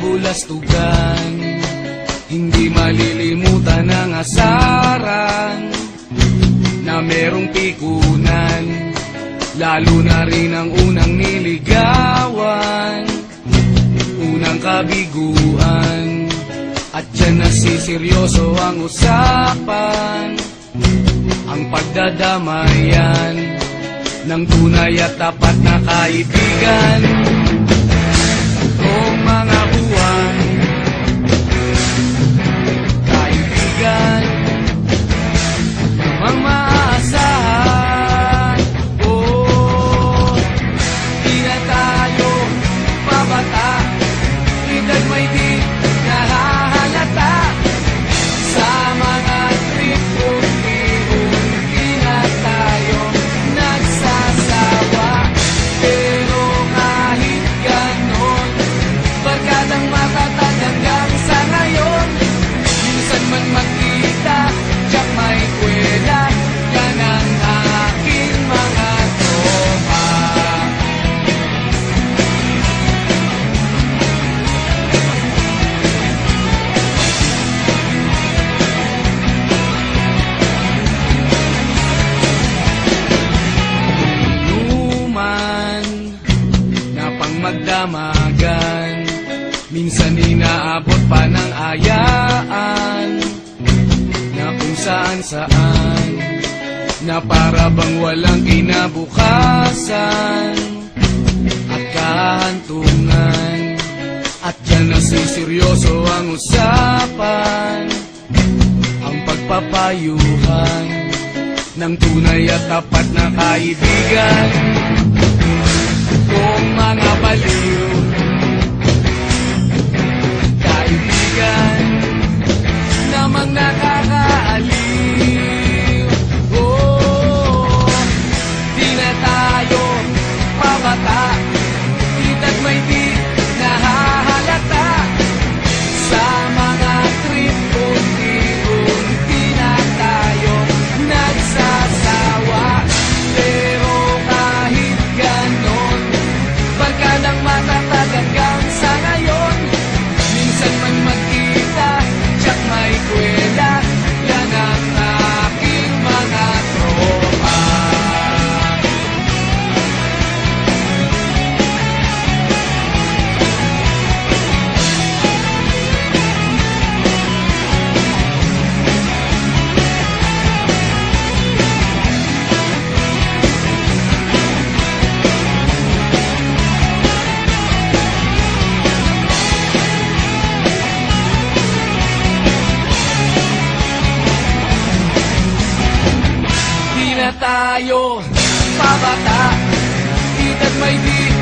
kabulastugan. Hindi malilimutan ang asaran na merong pikunan, lalo na rin ang unang niligawan, unang kabiguan. At dyan nasiseryoso ang usapan, ang pagdadamayan ng tunay at tapat na kaibigan. Kung mga buwan, kaibigan, namang maaasahan. Oh, di na tayo babata, edad may di nahahalata. Sa mga trip unti-unti na tayo nagsasawa. Pero kahit ganon, barkadang matatag hanggang sa ngayon. Minsan man magkita, tiyak may kwela, yan ang aking mga tropa. Inuman na pang magdamagan, minsan inaabot pa ng ayaan, na kung saan-saan, na para bang walang kinabukasan at kahantungan. At dyan nasiseryoso ang usapan, ang pagpapayuhan ng tunay at tapat na kaibigan. Kung mga baliw, kaibigan, namang nakakaaliw. Oh, di na tayo pabata, edad may di nahahalata. Sa mga trip unti-unti na tayo nagsasawa. Pero kahit ganon, barkadang matatag hanggang sa ngayon. Minsan man magkita, tiyak may kwela, yan ang aking mga tropa. Di na tayo pabata, edad may di